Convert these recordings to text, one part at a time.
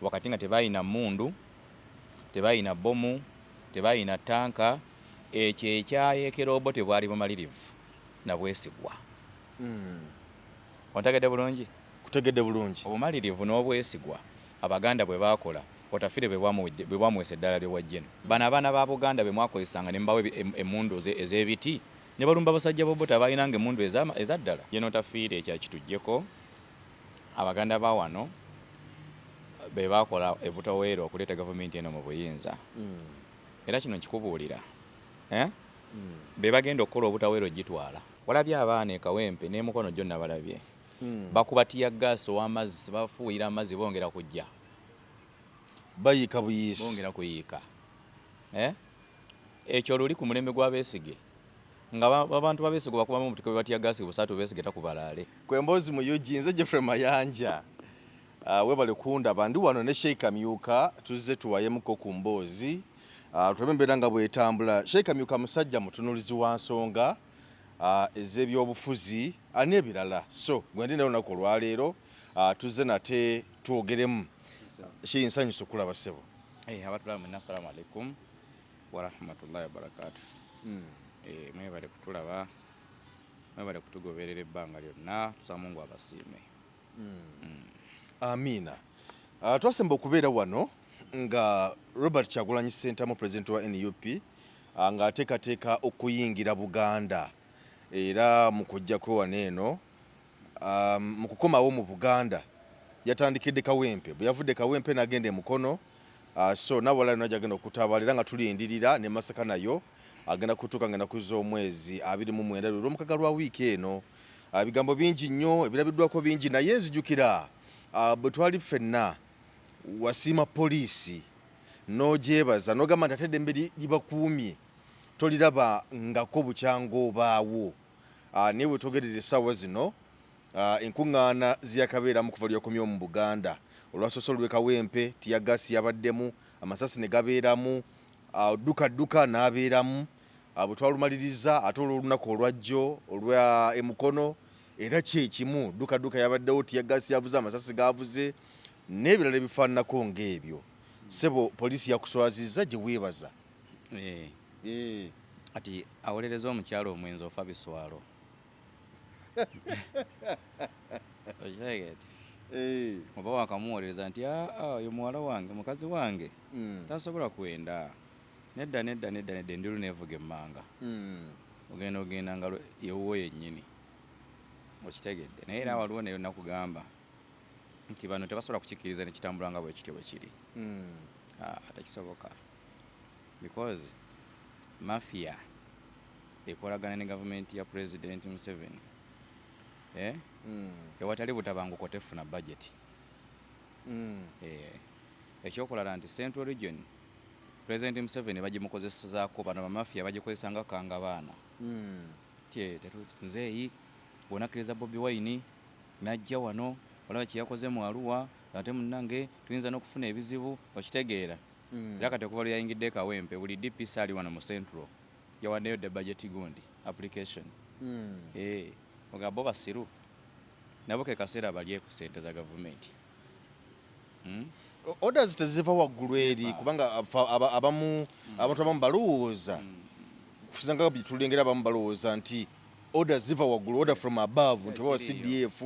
wakati nga tebalina mundu, tebalina bomu, tebalina tanka, ekyo ekyayekera obote bwali bumalirivu na bwesigwa. Ontegedde bulungi? Kutegedde bulungi. Obumalirivu n'obwesigwa Abaganda bwe bakola Otafire bwe bwamwesa eddala ly'ewajjeno. Bano abaana ba Buganda be mwakozesanga ne mbawe emmundu ez'ebiti ne balumba abasajja b'obote abalinanga emmundu ezaddala. Jeno Otafiire ekyakituggyeko Abaganda ba wano be bakola ebutaweera okuleeta gavumenti eno mu buyinza. Era kino nkikubuulira. Be bagenda okukola obutaweera ogitwala. Walabye abaana e Kawempe n'emukono gyo nabalabye. Bakuba tiyaggaasi ow'amazzi, bafuuyira amazzi bongera kujja. Bayiika buyiisi. Bongera kuyiika. Ekyo luli ku mulembe gwa Besigye. Nga abantu babesigye bakubamu omutiko bwe batiyaggaasi busatu Besigye takubalaale. Kwemboozi mu UG nze Geoffrey Mayanja. Webale kundaba ndi wano ne Sheikh Kamyuka tuzze tuwayemuko ku mboozi. Tulabembeera nga bwetambula. Sheikh Kamyuka musajja mutunulizi wa nsonga ez'ebyobufuzi n'ebirala. So gwendi nayo olunaku olwaleero tuzze nate twogeremu. Sheikh nsanyusa okulaba ssebo. Abatulamu mwenna assalamu alaikum wa rahmatullahi wa barakatuh. Mwebale kutulaba, mwebale kutugoberera ebbanga lyonna, tusaba Mungu abasiime. Amina. Twasemba okubeera wano nga Robert Kyagulanyi Ssentamu President wa NUP nga ateekateeka okuyingira Buganda era mu kujjako wano eno mu kukomawo mu Buganda yatandikidde Kawempe. Bwe yavudde Kawempe n'agenda e Mukono, so nawala no agenda okutabaala era nga tulindirira ne Masaka nayo agenda kutuuka ngenda kuzza omwezi 29 olw'omukaga lwa wiiki eno. Ebigambo bingi nnyo ebirabiddwako bingi naye nzijukira bwe twali ffenna wasiima poliisi n'ogyebaza n'ogamba nti ate eddembe libakuumye toliraba ngako bukyanga obaawo. Naye bwe twogerera essaawa zino enkuŋŋaana ziyakabeeramu kuva lyakomyewo mu Buganda. Olwasoose olw'e Kawempe tiyaggaasi yabaddemu, amasasi ne gabeeramu, dduka n'abeeramu. Bwe twalumaliriza ate olw'olunaku olwajjo olwa Emukono era kyekimu dduka yabaddewo, tiyaggaasi yavuze, amasasi gavuze n'ebirala ebifaananako ng'ebyo. Ssebo poliisi yakuswazizza gye weebaza. Ati awolereza omukyalo omwenzi ofa biswalo. Oba wakamuwolereza nti oyo muwala wange mukazi wange tasobola kwenda. Nedda endiru nevuga emmanga. Ogenda nga yewuwo yennyini. Okitegedde. Naye era waliwo nayo nakugamba nti bano tebasobola kukikkiriza ne kitambula nga bwe kityo bwe kiri. Tekisoboka. Because mafia ekolagana ne gavumenti ya President Museveni. Ewatali butabanguko tefuna budget. Ekyokulala nti Central Region President Museveni bagimukozesezaako bano bamafia bagikozesanga kanga baana. Nzeeyi bw'onakkiriza Bobi Wine n'ajja wano olaba kye yakoze mu Arua ate munnange tuyinza n'okufuna ebizibu okitegeera. Era kati okuva lwe yayingidde Kawempe buli DPC ali wano mu Central yawaddeyo the budget gundi application. Ogamba bo basiru nabo ke kaseera balye ku ssente za gavumenti. Orders teziva waggulu eri kubanga abamu abantu abamu balowooza kufuzanga bitulengera abamu balowooza nti orders ziva waggulu, order from above, nti wa CDF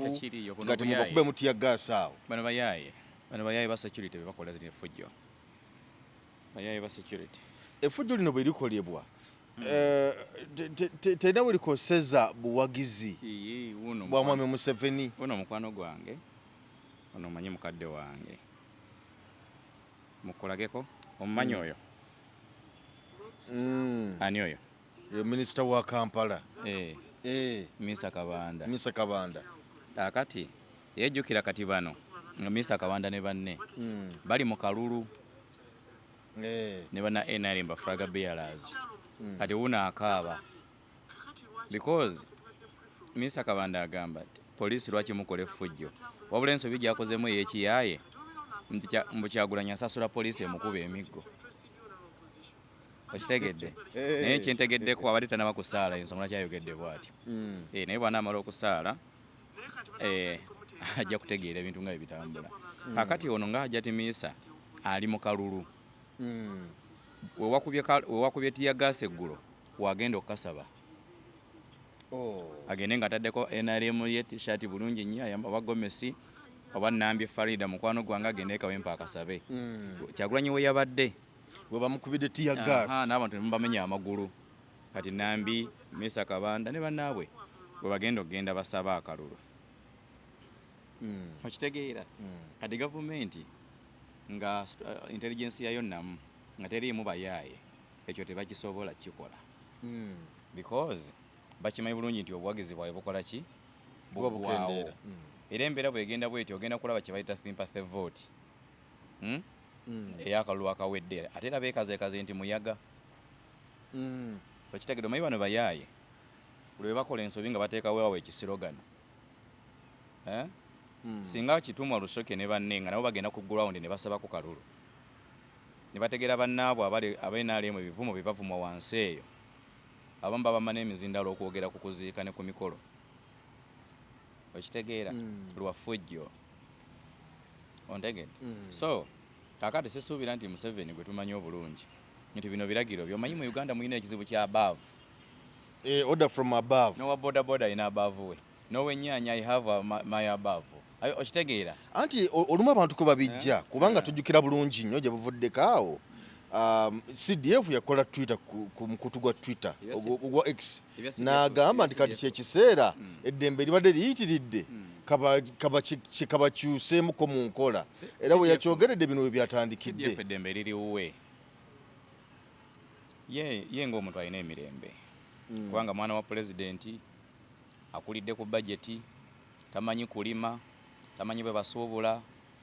nga temubakube mutiyaggaasi awo. Bano bayaye ba security bebakola zino effujjo. Bayaye ba security. Effujjo lino bwe likolebwa terina bwe likoseza buwagizi bwa Mwami Museveni. Ono mukwano gwange, ono omanyi mukadde wange. Mukolageko omumanyi oyo? Ani oyo? Minisita wa Kampala. Misa Kabanda. Misa Kabanda. Kati yejjukira kati bano nga Misa Kabanda ne banne bali mu kalulu ne bana NRM bafraga bearers. Kati una akaaba because Misa Kabanda agamba poliisi lwaki mukola effujjo wabula ensobi gyakozemu ey'ekiyaaye mbu Kyagulanyi asasula poliisi emukuba emiggo. Okitegedde? Naye kyentegeddeko abadde tanaba kusaala ensonga kyayogedde bw'atyo. Naye bw'anaamala okusaala ajja kutegeera ebintu nga bye bitambula. kakati ono ng'ajja Misa ali mu kalulu Mm. wewakubye tiyagaasi eggulo wagenda okukasaba Oh. agende nga ataddeko NRM ye t-shirt bulungi nnyo ayamba oba gomesi oba Nambye Farida mukwano gwange agende e Kawempe akasabe. Kyagulanyi we yabadde bwe bamukubidde tear gas n'abantu ne mubamenya amagulu kati Nambi Misa Kabanda ne bannaabwe bwe bagenda okugenda basaba akalulu. Okitegeera kati gavumenti nga intelligence yayo namu nga teriimu bayaaye ekyo tebakisobola kikola because bakimanyi bulungi nti obuwagizi bwawe bukola ki bukendeera era embeera bwegenda bweti ogenda kulaba kye bayita sympathy vote eyakalulu akawedde ate era beekazeekaze nti muyaga okitegeera omanyi bano bayaaye lwe bakola ensobi nga bateekawo awo ekisirogano singa kitumwa Lushoke ne banne nga nabo bagenda ku ground ne basaba ku kalulu ne bategeera bannaabwe ab'NRM ebivumo bye bavumwa wansi eyo abamu babama n'emizindalo okwogera ku kuziika ne ku mikolo okitegeera lwafujjo ontegedde so kakati sisuubira nti Museveni gwe tumanyi obulungi nti bino biragiro by'omanyi mu Uganda mulina ekizibu kya above order from above nowa boda ina above we nowennyanya I have my above okitegeera anti olumu abantu ko babijja kubanga tujjukira bulungi nnyo gye buvuddeko awo CDF yakola Twitter ku mukutu gwa Twitter ogwa X n'agamba nti kati kyekiseera eddembe libadde liyitiridde kabakyuseemuko mu nkola era bwe yakyogeredde bino we byatandikidde eddembe liriwuwe ye ng'omuntu alina emirembe kubanga mwana wa pulezidenti akulidde ku bajeti tamanyi kulima tamanyi bwe basuubula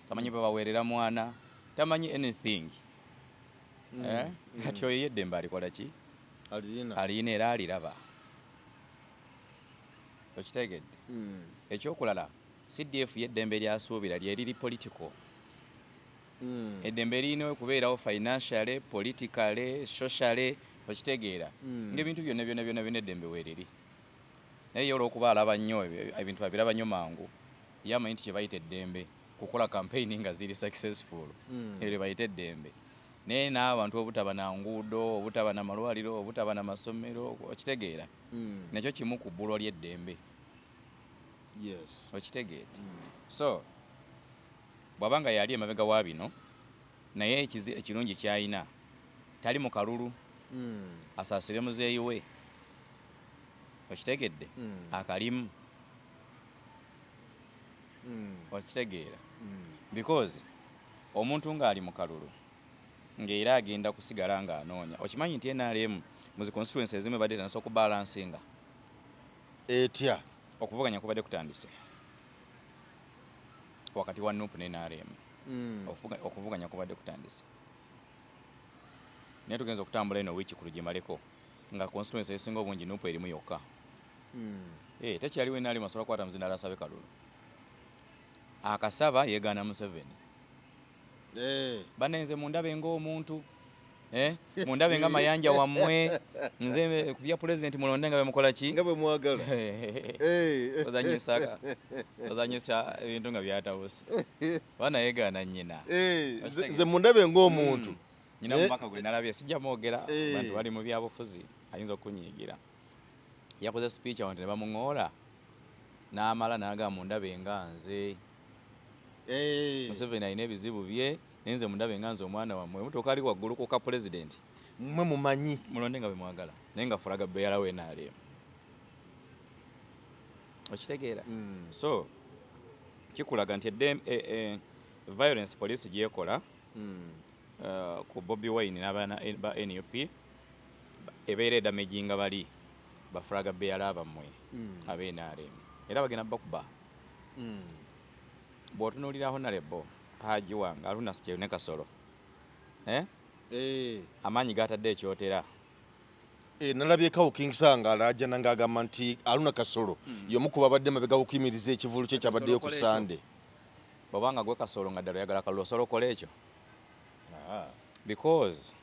tamanyi bwe baweerera mwana tamanyi anything kati oyo yeddembe alikola ki alina era aliraba okitegedde ekyokulala CDF yeddembe lyasuubira lyeriri political eddembe lirina okubeerawo financially politically socially okitegeera ng'ebintu byonna eddembe weeriri naye ye olw'okuba alaba nnyo ebintu babiraba nnyo mangu yamanyi nti kye bayita eddembe kukola campaign nga ziri successful ebyo bayita eddembe naye n'abantu obutaba na nguudo obutaba na malwaliro obutaba na masomero okitegeera nakyo kimu ku bbulwa ly'eddembe okitegeera so bw'aba nga yali emabega wa bino naye ekirungi ky'alina tali mu kalulu asaasire muzeeyi we okitegedde akalimu okitegeera because omuntu ng'ali mu kalulu ng'era agenda kusigala ng'anoonya okimanyi nti NRM mu zi constituency ezimu badde tandise okubalansinga etya okuvuganya kubadde kutandise wakati wa NUP ne NRM okuvuganya kubadde kutandise naye tugenza okutambula eno wiiki ku lugimaleko nga constituency esinga obungi NUP erimu yokka tekyaliwo NRM asobola kukwata muzindala asabe kalulu akasaba yeegaana Museveni banenze mundabe ng'omuntu mundabe nga mayanja wammwe nze kubya pulezidenti mulonde nga bemukola ki nga bwe mwagala ozanyisa ebintu nga byatawuse baana yeegaana nnyina nze mundabe ng'omuntu nyina mubaka gwe nalabye sijja mwogera bantu bali mu byabufuzi ayinza okunyiigira yakoze speech abantu ne bamuŋoola n'amala n'agamba mundabe nga nze Museveni alina ebizibu bye nenze mundabe nga nze omwana wammwe mutuuka ali waggulu ku ka pulezidenti mmwe mumanyi mulonde nga bwe mwagala naye nga fulaga beyala we NRM okitegeera so kikulaga nti violence police gyekola ku Bobi Wine n'abaana ba NUP ebeera edamaginga bali bafulaga beyala abammwe abe NRM era bagenda bakuba bw'otunuulira Honorable Haji wange Aruna Sikyeru ne Kasolo amaanyi gatadde ekyotera nalabyekawo King Sangala ajja n'agamba nti Aruna Kasolo y'omu ku babadde mabega okuyimiriza ekivulu kye kyabaddeyo ku Sande bw'obanga gwe Kasolo nga ddala oyagala kalulu osobola okukola ekyo because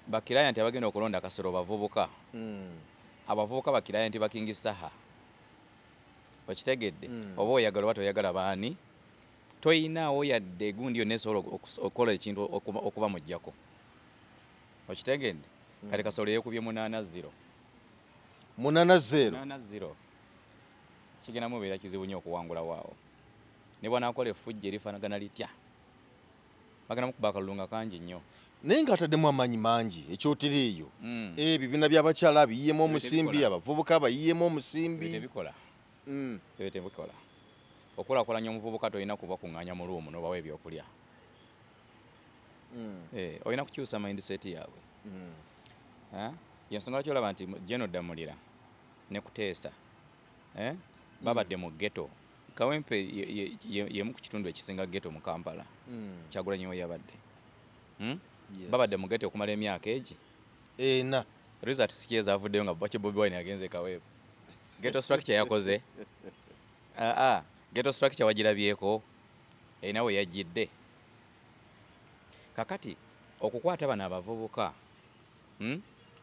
bakiraya nti abagenda okulonda Kasolo bavubuka abavubuka bakiraya nti bakingi saha okitegedde oba oyagala oba toyagala baani toyinaawo yadde gundi yonna esobola okukola ekintu okuba mujjako okitegedde kati Kasolo yeekubye 8-0 8-0 kigenda mubeera kizibu nnyo okuwangula waawo ne bwanaakola effujjo erifaanagana litya bagenda mukuba akalulu kangi nnyo naye ng'ataddemu amaanyi mangi ekyotera eyo ebibiina by'abakyala abiyiiyemu omusimbi abavubuka abayiiyemu omusimbi tebikola okulakulanya omuvubuka tolina kubakuŋŋaanya mu luumu n'obawa ebyokulya olina kukyusa mindset yaabwe yensonga lwaki olaba nti Jeno Damulira ne Kuteesa babadde mu ghetto Kawempe yemu ku kitundu ekisinga ghetto mu Kampala Kyagulanyi we yabadde babadde mu ghetto okumala emyaka egi ena result sikyeza avuddeyo nga Bobi Wine agenze Kaweebu ghetto structure yakoze ghetto structure wagirabyeko erina we yajjidde kakati okukwata bano abavubuka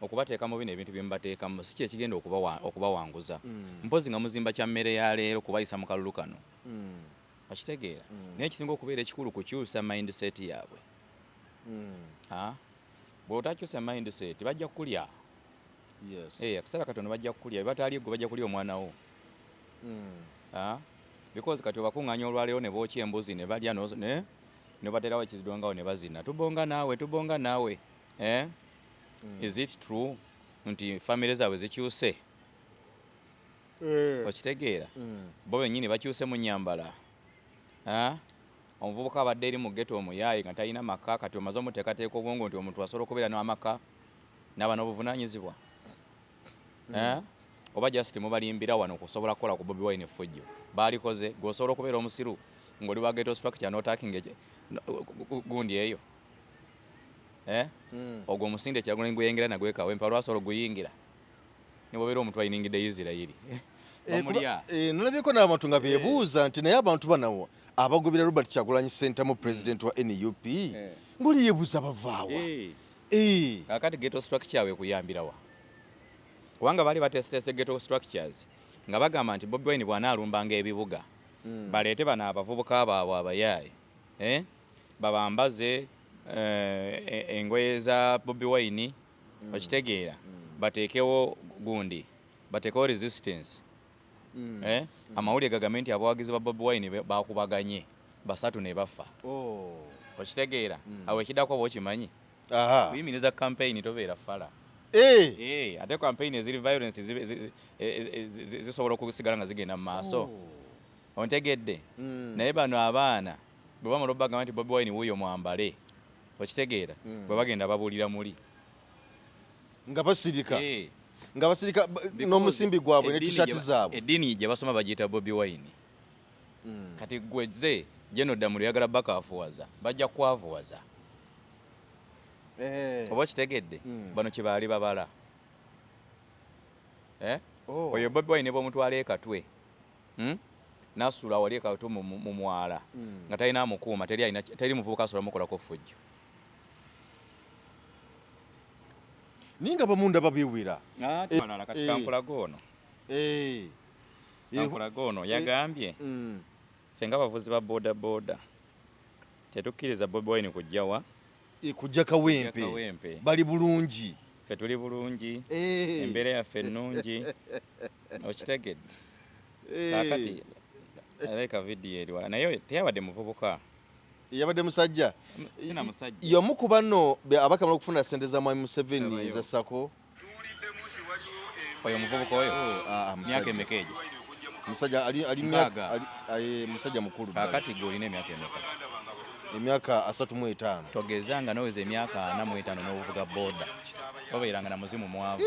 okubateeka mu bino ebintu bye mubateekamu si kyekigenda okubawanguza mpozi nga muzimba kya mmere ya leero kubayisa mu kalulu kano okitegeera naye ekisinga okubeera ekikulu kukyusa mindset yaabwe bw'otakyusa mindset bajja kukulya akaseera katono bajja kukulya bataali eggwe bajja kulya omwana wo because kati obakuŋŋaanya olwaleero ne bookya embuzi ne balya ne baterawo ekizidongawo ne bazina tubonga naawe is it true nti famire zaabwe zikyuse okitegeera bo bennyini bakyuse mu nnyambala omuvubuka abadde eri mu ghetto omuyaaye nga talina maka kati omaze omuteekateeka obwongo nti omuntu asobola okubeera n'amaka n'aba n'obuvunaanyizibwa oba just mubalimbira wano okusobola kukola ku Bobi Wine effujjo baalikoze gweosobola okubeera omusiru ng'oli wa ghetto structure n'otaakinga gundi eyo ogwo omusinde Kyagulanyi gwe yengera nagwe Kawempe olwasobola oguyingira ne bwobeera omuntu ayiningidde Isirayiri nalabyeko n'abantu nga beebuuza nti naye abantu banawo abagobera Robert Kyagulanyi Ssentamu president wa NUP ng'oli yeebuuza bavaawa kakati ghetto structure we kuyambirawa kubanga baali bateeseteese ghetto structures nga bagamba nti Bobi Wine bw'anaalumbanga ebibuga baleete bano abavubuka baabwe abayaaye babambaze engoye za Bobi Wine okitegeera bateekewo gundi bateekewo resistance amawulire gagambye nti abawagizi ba Bobi Wine bakubaganye 3 ne bafa okitegeera awo ekiddako oba okimanyi kuyimiriza campaign tobeera fala ate campaign eziri violent zisobola okusigala nga zigenda mu maaso ontegedde naye bano abaana bwe bamala obagamba nti Bobi Wine wuuyo mwambale okitegeera bwe bagenda babuulira muli nga basirika n'omusimbi gwabwe ne t-shirt zaabwe eddiini gye basoma bagiyita Bobi Wine kati gwezze Jeno Damulira yagala bakaafuwaza bajja kwavuwaza oba okitegedde bano kye baali babala oyo Bobi Wine bw'omutwala ekatwe n'asuula awali ekatwe mu mwala nga talina amukuuma teri muvubuka asobola mukolako ffujjo naye nga bamunda babiwira kati kampulaga ono yagambye ffe nga abavuzi ba booda booda tetukkiriza Bobi Wine kujjawa kujja Kawempe bali bulungi ffe tuli bulungi embeera yaffe ennungi okitegedde kakati aleka vidiyo eri wala naye teyabadde muvubuka yabadde musajja sina musajja yomu ku banno abakamala okufuna ssente za Mwami Museveni za Sako oyo muvubuka oyo myaka emeka egyo musajja musajja mukulu kakati gwe olina emyaka emeka emyaka 35 togezanga noweza emyaka 45 n'obuvuga boda obeeranga na muzimu mwavu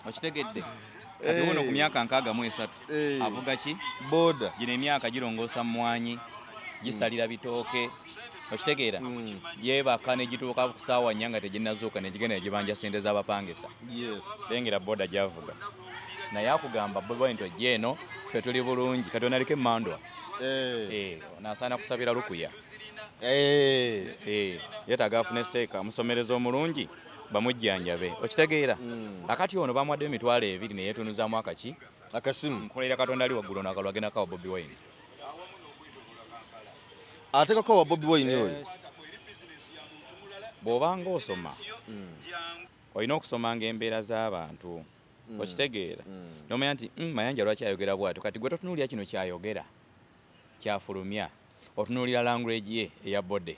okitegedde kati wono ku myaka 63 avuga ki boda gino emyaka girongoosa mmwanyi gisalira bitooke okitegeera yeebaka negituuka ku ssaawa nnya nga teginnazuuka negigenda negibanja ssente z'abapangisa lengera boda gyavuga naye akugamba Bobi Wine tojja eno ffe tuli bulungi kati onaliko emmandwa nasaana kusabira lukuya yeetaaga afune seeka musomereza omulungi bamujjanjabe okitegeera akati ono bamuwadde emitwalo 2 ne yeetunuzaamu akaki akasimu nkolera Katonda ali waggulu n'akalwa agenda kawa Bobi Wine. atekako wa Bobi Wine oyo. Bw'obanga osoma olina okusomanga embeera z'abantu okitegeera nomanya nti Mayanja lwaki ayogera bw'atyo kati gwe totunuulira kino kyayogera kyafulumya otunuulira language ye eya bode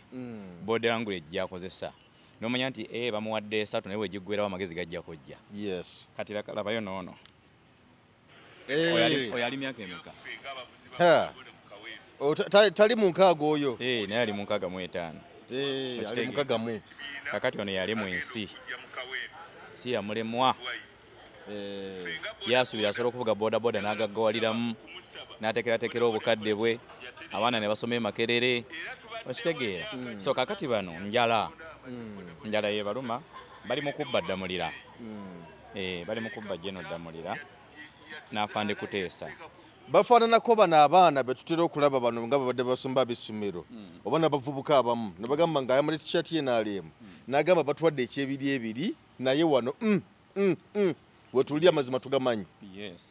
language gyakozesa nomanya nti bamuwadde 3 naye wegiggwerawo amagezi gajja kujja. Yes. Kati labayo noono oyo ali myaka emeka? Tali mu nkaaga oyo. Naye ali mu 65. Ali mu 65. Kakati ono yali mu nsi si yamulemwa yasuubira asobola okuvuga bodaboda n'agaggawaliramu n'atekeratekera obukadde bwe abaana ne basoma Makerere okitegeera. So kakati bano njala ye baluma bali mu kubba Ddamulira bali mu kubba Jeno Ddamulira n'afande Kuteesa. Bafaananako bano abaana be tutera okulaba bano nga babadde basomba ab'essomero oba n'abavubuka abamu ne bagamba nga ayambala t-shirt ye n'aleemu n'agamba batwadde ekyebiri ebiri naye wano wetulya amazima tugamanyi. Yes.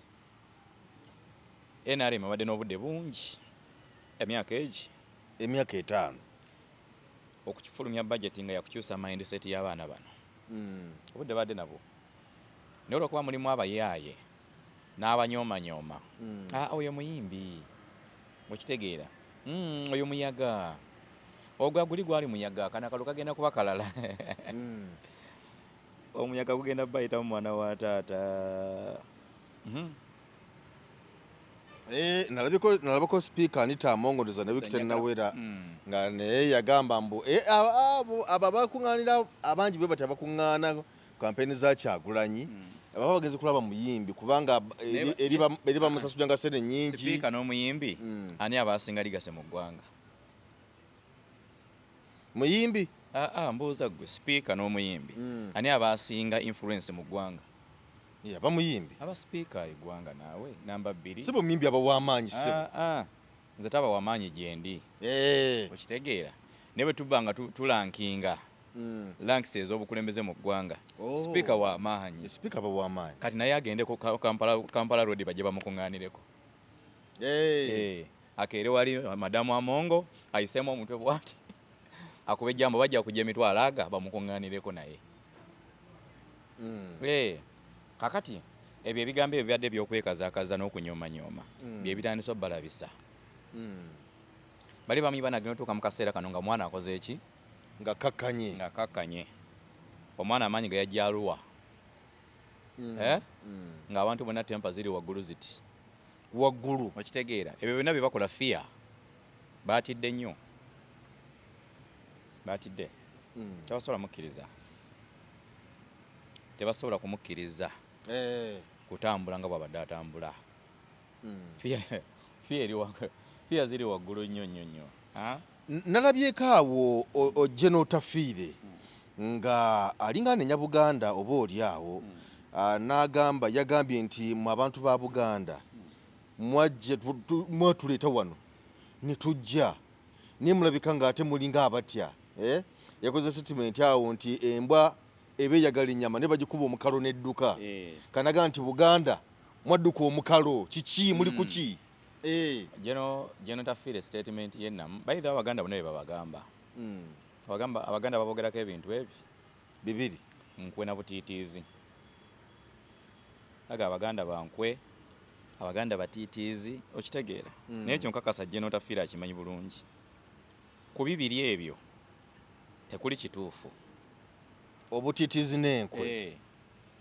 NRM abadde n'obudde bungi emyaka 5 okukifulumya budget nga yakukyusa mindset y'abaana bano obudde badde nabo naye olwokuba mulimu abayaaye n'abanyooma oyo muyimbi okitegeera oyo muyaga ogwa guli gwali muyaga kanakalu kagenda kuba kalala omuyaga gugenda bayitamu mwana wa taata. Nalabako speaker Anita Amongoza ne Victor Nawera nga naye yagamba mbu abo abakungaanira abangi bwe bati abakungaana kampeni za Kyagulanyi baba bagezi kulaba muyimbi kubanga eri bamusasula nga sente nnyingi. Speaker n'omuyimbi ani abasinga ligase mu ggwanga? Muyimbi? Mbuuza gwe speaker n'omuyimbi ani abasinga influence mu ggwanga? Aba muyimbi. Aba speaker eggwanga naawe namba 2. Sibo muyimbi aba w'amaanyi sibo. Nze taba w'amaanyi gyendi. Okitegeera ne bwe tubanga tulankinga ranks ez'obukulembeze mu ggwanga speaker w'amaanyi. Speaker aba w'amaanyi. Kati naye agende ku Kampala Road bajje bamukuŋŋaanireko. Akeere wali madamu Amongo ayiseemu omutwe bw'ati akuba ejjambo bajja kujja emitwalo aga bamukuŋŋaanireko naye. Kakati ebyo ebigambo ebyo byadde by'okwekazaakaza n'okunyooma bye bitandisa obbalabisa. Bali bamu banagenda otuuka mu kaseera kano nga mwana akoze eki? Nga kakkanye. Omwana amaanyi ge yajja aluwa ng'abantu bonna tempa ziri waggulu ziti waggulu. Okitegeera ebyo byonna bye bakola fear baatidde nnyo tebasobola kumukkiriza kutambula nga bw'abadde atambula. Fear ziri waggulu nnyo. Nalabyeko awo ojje n'otafiire nga alinga anenya Buganda oba oli awo yagambye nti mu abantu ba Buganda mwatuleeta wano ne tujja naye mulabika ng'ate mulinga abatya. Yakoze statement awo nti embwa ebeeyagala ennyama ne bagikuba omukalo n'edduka. Kanaga nti Buganda mwadduka omukalo kiki muli kuki? Jeno tafiire statement yennamu bayitha Abaganda bonna bye babagamba. Abaganda babogerako ebintu ebyo bibiri nkwe na butiitiizi. Aga Abaganda bankwe Abaganda batiitiizi okitegeera naye ekyo nkakasa Jeno tafiire akimanyi bulungi. Ku bibiri ebyo tekuli kituufu. Obutiitiizi n'enkwe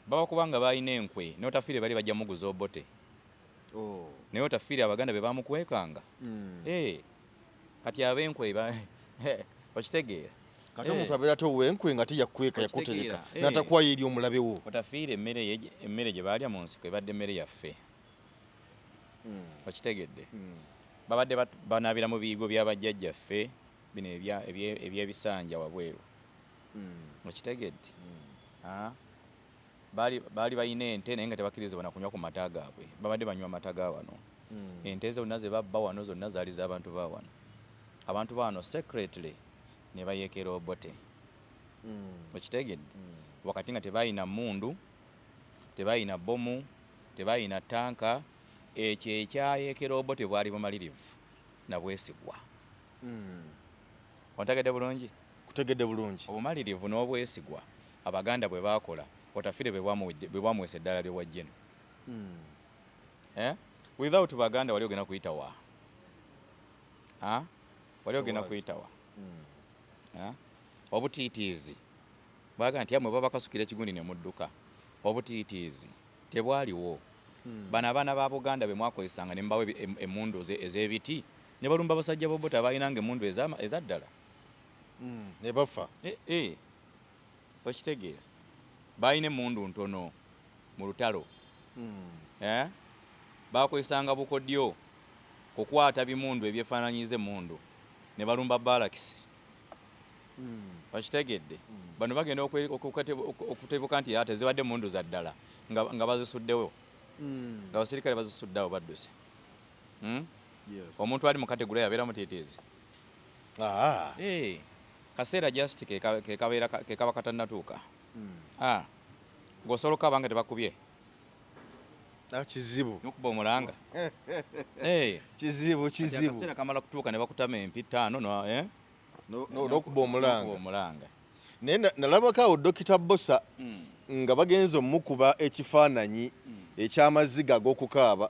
baba kubanga balina enkwe naye otafiire bali bajja muguza obote. Naye otafiire Abaganda be bamukwekanga. Kati ab'enkwe okitegeera kati omuntu abeera ate ow'enkwe nga tiyakweka yakutereka n'atakwaya eri omulabe wo. Otafiire emmere gye baalya mu nsiko ebadde emmere yaffe. Okitegedde babadde banaabira mu biyigo by'abajjajjaffe bino ebyebisanja wabweru. Okitegedde baali balina ente naye nga tebakkirizibwa na kunywa ku mata gaabwe babadde banywa mata ga wano. Ente zonna ze babba wano zonna zaali z'abantu ba wano. Abantu ba wano secretly ne bayeekera obote. Okitegedde wakati nga tebalina mmundu tebalina bomu tebalina tanka, ekyo ekyayeekerobbo tebwali bumalirivu na bwesigwa. Ontegedde bulungi? Kutegedde bulungi. Obumalirivu n'obwesigwa Abaganda bwe baakola Otafiire bwe bamwesa eddala ly'ewajja eno. Without Baganda wali ogenda kuyita wa? Wali ogenda kuyita wa? Obutiitiizi baga nti amwe baba kasukira ekigundi ne mudduka. Obutiitiizi tebwaliwo. Bano abaana ba Buganda be mwakozesanga ne mbawe emmundu ez'ebiti ne balumba basajja b'obota balinanga emmundu eza ddala. Ne bafa. Okitegeera balina emmundu ntono mu lutalo. Bakozesanga bukodyo kukwata bimundu ebyefaananyiza emmundu ne balumba barakisi. Okitegedde bano bagenda okutebuka nti tezibadde emmundu za ddala nga bazisuddewo, nga abasirikale bazisuddewo badduse. Omuntu ali mu kategula yabeera mutiitiizi. Kaseera just ke kaba katannatuuka. Ng'osoloka abanga tebakubye kizibu nokuba omulanga. Kizibu. Kaseera kamala kutuuka ne bakutama empi ttaano n'okuba omulanga. Omulanga. Naye nalabako awo Dokita Bosa nga bagenze omukuba ekifaananyi eky'amaziga ag'okukaaba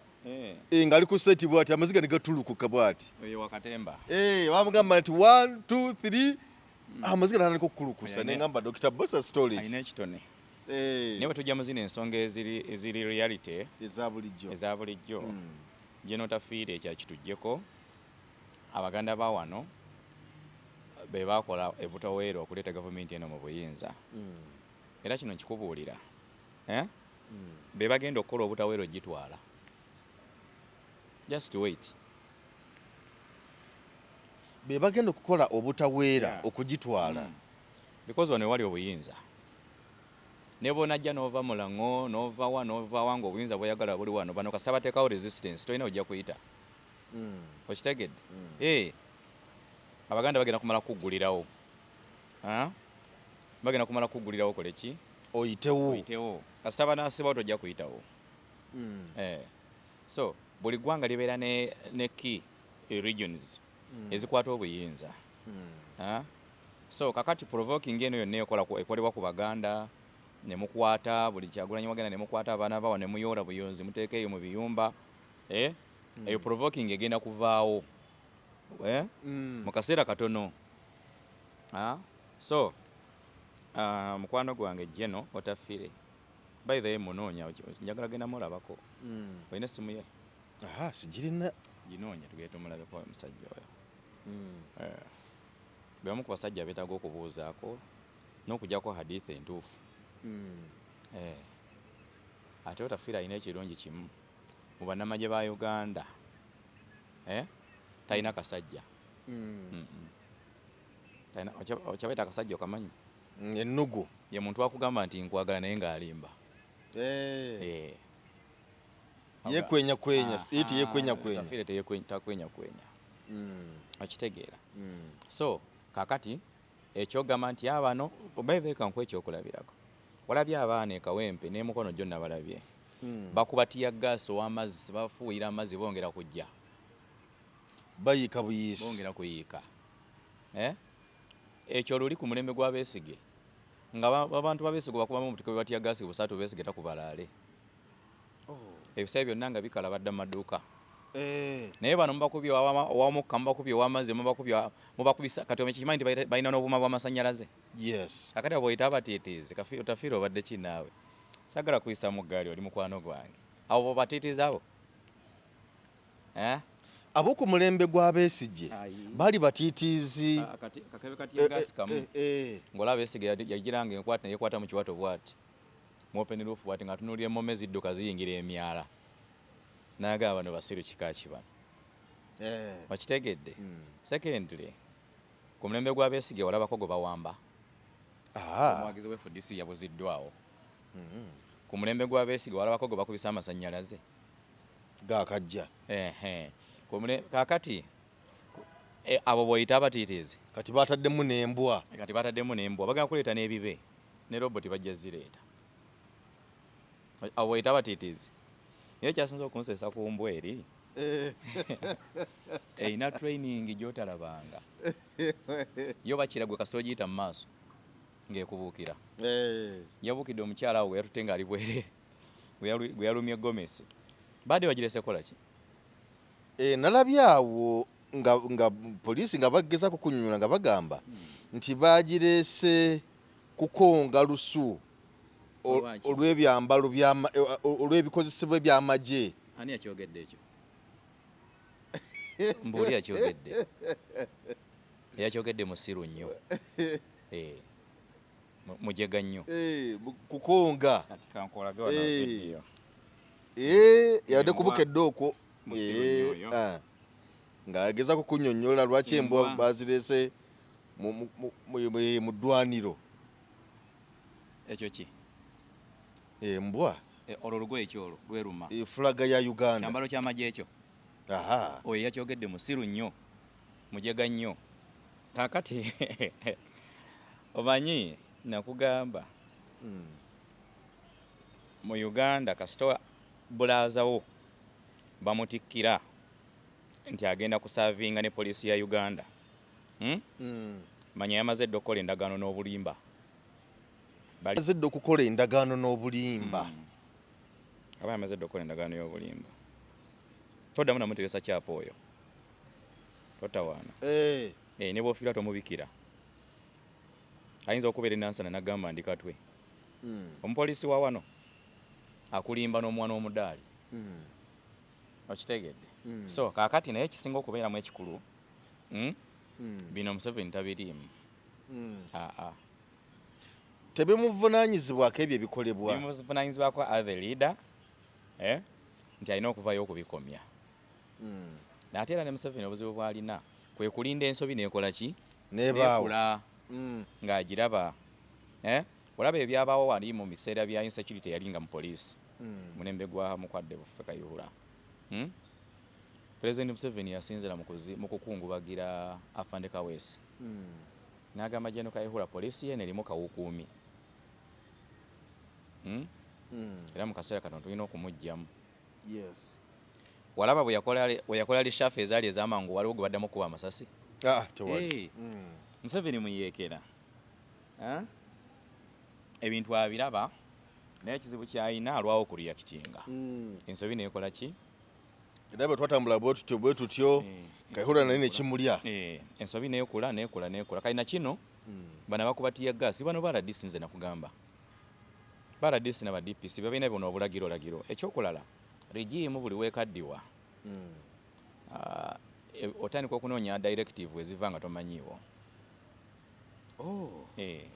ng'ali ku seti bw'ati amaziga ne gatulukuka bw'ati. Oyo wakatemba. Bamugamba nti 1 2 3 amaziga natandika okukulukusa ne ngamba Dokita Bosa stories. Alina ekitone. Naye bwe tujja mu zino ensonga eziri reality eza bulijjo gye n'otafiire ekyakituggyeko Abaganda ba wano be baakola ebutaweera okuleeta gavumenti eno mu buyinza. Era kino nkikubuulira be bagenda okukola obutaweera ogitwala. Just wait. Be bagenda okukola obutaweera okugitwala. Because wano wali obuyinza ne bonajja n'ova Mulango n'ova wa ng'obuyinza bweyagala buli wano bano kasita bateekawo resistance tolina ojja kuyita. Okitegedde? Abaganda bagenda kumala kuggulirawo. Bagenda kumala kuggulirawo kole ki? Oyitewo. Kasita banaasibawo tojja kuyitawo. So buli ggwanga libeera ne key regions ezikwata obuyinza. So kakati provoking eno yonna ekolebwa ku Baganda ne mukwata buli Kyagulanyi wagenda ne mukwata abaana bawa ne muyoola buyonzi muteeka eyo mu biyumba. Eyo provoking egenda kuvaawo mu kaseera katono. So mukwano gwange jeno Otafiire by the way munoonya njagala genda mulabako. Olina essimu ye? Sigirina. Ginoonya tugende tumulabeko omusajja oyo. Bebamu ku basajja beetaaga okubuuzaako n'okugyako hadithi entuufu. Ate Otafiire alina ekirungi kimu mu bannamagye ba Uganda talina kasajja. Okyabaita akasajja okamanyi? Ennugu. Ye muntu akugamba nti nkwagala naye ng'alimba. Yekwenya. Otafiire takwenya. Okitegeera. So kakati ekyogamba nti abano obaithe kanku ekyokulabirako. Walabye abaana ekawempe n'emukono gyonna balabye. Bakubatiya gaasi ow'amazzi bafuuyira amazzi bongera kujja. Bayiika buyiisi. Bongera kuyiika. Ekyo luli ku mulembe gwa Besigye. Nga abantu ba Besigye bakubamu omutiko bwe batya gaasi busatu Besigye takubalaale. Ebisayi byonna nga bikala badda mu maduuka. Naye bano mubakubye owamukka mubakubye ow'amazzi mubakubisa kati omekimanyi nti balina n'obuuma bw'amasannyalaze. Kakati abo boyita abatiitiizi Otafiire obadde ki naawe? Sagala kuyisa mu ggaali oli mukwano gwange. Abo batiitiizi abo? Ab'oku mulembe gwa Besigye baali batiitiizi. Kakebe katya gaasi kamu ng'olaba Besigye yagiranga enkwata neyekwata mu kiwato bw'ati mu open roof bw'ati ng'atunuulira emmome zidduka ziyingira emyala. Naga bano basiru kika kibano. Bakitegedde. Secondly, ku mulembe gwa Besigye walabako gwe bawamba. Omwagizi w'FDC yabuziddwawo. Ku mulembe gwa Besigye walabako gwe bakubisa amasannyalaze. Gaakajja. Kakati abo boyita abatiitiizi. Kati bataddemu n'embwa. Bagenda kuleeta n'ebibe ne roboti bajja zireeta. Abo boyita abatiitiizi. Naye kyasinza okunsesa ku mbwa eri erina training gy'otalabanga yo bakiragwe kasita ogiyita mu maaso ng'ekubuukira. Yabuukidde omukyala awo yatutte ng'ali bwerere bwe yalumye Gomesi. Badde bagirese kola ki? Nalabye awo nga poliisi nga bagezaako kunnyonnyola nga bagamba nti baagirese kukonga lusu olw'ebyambalo olw'ebikozesebwa by'amagye. Ani yakyogedde ekyo? Mbuuli yakyogedde. Yakyogedde musiru nnyo. Mujega nnyo. Kukonga. Kati kankolage wano video. Yadde kubukedde okwo. Ng'agezaako kunnyonnyola lwaki embwa baazirese mu ddwaniro. Ekyo ki? Embwa olwo lugoye kyolwo lweruma. Fulaga ya Uganda. Kyambalo ky'amagye ekyo. Oyo yakyogedde musiru nnyo, mujega nnyo. Kaakati omanyi nakugamba mu Uganda kasita bulaazawo bamutikkira nti agenda kusaavinga ne poliisi ya Uganda. Manya yamaze dde okukola endagaano n'obulimba. Bamaze dde okukola endagaano n'obulimba. Aba yamaze dde okukola endagaano y'obulimba. Toddamu namuteresa kyapa oyo. Totawaana. Ne bw'ofiira tomubikira. Ayinza okubeera enansana n'agamba ndikatwe. Omupoliisi wa wano akulimba n'omwana omudaali. Okitegedde? So kaakati naye ekisinga okubeeramu ekikulu bino Museveni tabiriimu. Tebimuvunaanyizibwako ebyo ebikolebwa. Bimuvunaanyizibwako as the leader nti alina okuvayo okubikomya. Ate era ne Museveni obuzibu bw'alina kwe kulinda ensobi n'ekola ki? N'ekula ng'agiraba. Olaba ebyabaawo wali mu biseera bya insecurity yali nga mu poliisi. Mulembe gwa Mukwadde Buffe Kayihura. President Museveni yasinzira mu kukungubagira Afande Kaweesi. N'agamba General Kayihura poliisi ye erimu kawukuumi. Era mu kaseera kano tulina okumuggyamu. Walaba bwe yakola lishafu ezaali ez'amangu waliwo gwe baddamu kuba amasasi. Tewali. Museveni muyeekera. Ebintu abiraba naye ekizibu ky'alina alwawo okureactinga. Ensobi neekola ki? Era bwe twatambula bwe tutyo Kayihura naye ne kimulya. Ensobi neekula. Kalina kino bano abakubatiya gaasi bano baradisi nze nakugamba. Baradisi n'aba DPC balina bono obulagiro. Ekyokulala regimu buli weekaddiwa. Otandika okunoonya directive eziva nga tomanyiiwo.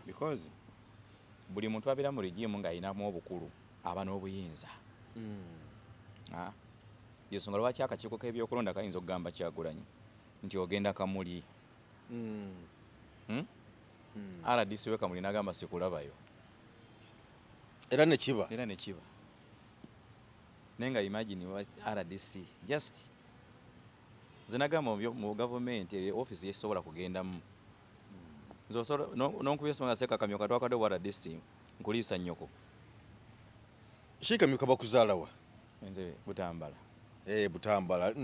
Because buli muntu abeera mu regimu ng'alinamu obukulu aba n'obuyinza. Yensonga lwaki akakiiko k'ebyokulonda kayinza okugamba Kyagulanyi nti ogenda Kamuli. RDC we Kamuli n'agamba sikulabayo. Era ne kiba. Naye nga imagine RDC just zinagamba mu gavumenti office yesobola kugendamu. Nonkubye songa seka kamyoka twakadde wa RDC nkuliisa nnyoko. Shikamyoka bakuzaalawa. Nze Butambala. Butambala.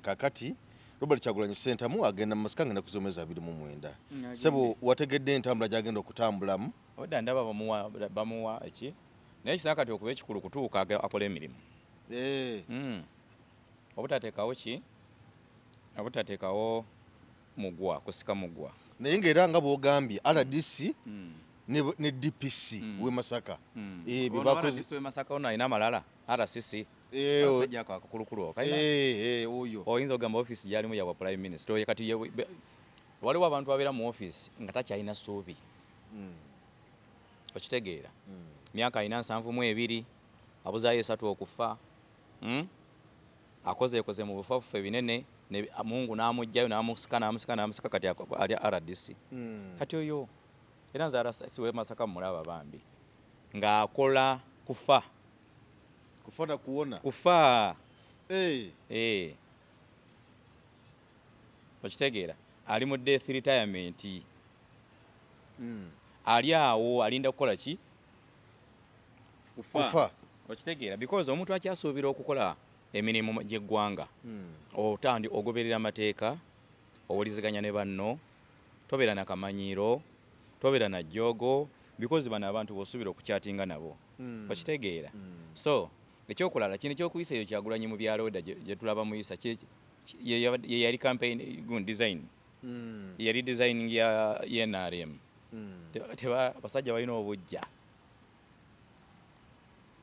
Kakati Robert Kyagulanyi Ssentamu agenda mu Masaka ngenda kuzomeza 29. Sebo wategedde entambula gy'agenda okutambulamu. Odda ndaba bamuwa eki? Naye ekisaka kati okuba ekikulu kutuuka akola emirimu. Obutateekawo ki? Obutateekawo mugwa, kusika mugwa. Naye ng'era nga bw'ogambye RDC ne DPC w'e Masaka. RDC w'e Masaka ono alina amalala. RCC. Oyo. Oyinza ogamba office gyalimu yawa Prime Minister. Oyo kati waliwo abantu abeera mu office nga takyalina ssuubi. Okitegeera? Myaka alina 72, abuzaayo 3 okufa. Akoze mu bufafufe binene, Mungu n'amugjayo n'amusika kati ali RDC. Kati oyo era nze RCC w'e Masaka mulaba bambi ng'akola kufa. Kufa na kuwona. Kufa. Okitegeera? Ali mu death retirement. Ali awo alinda kukola ki? Kufa. okitegeera because omuntu akyasuubira okukola emirimu gy'eggwanga otandi ogoberera amateeka owuliziganya ne banno tobeera na kamanyiiro tobeera na jjogo because bano abantu b'osuubira okukyatinga nabo okitegeera so ekyokulala kino ekyokuyisa eyo Kyagulanyi mu byalo gye tulaba muyisa ye yali campaign design yali designing ya NRM basajja balina obujja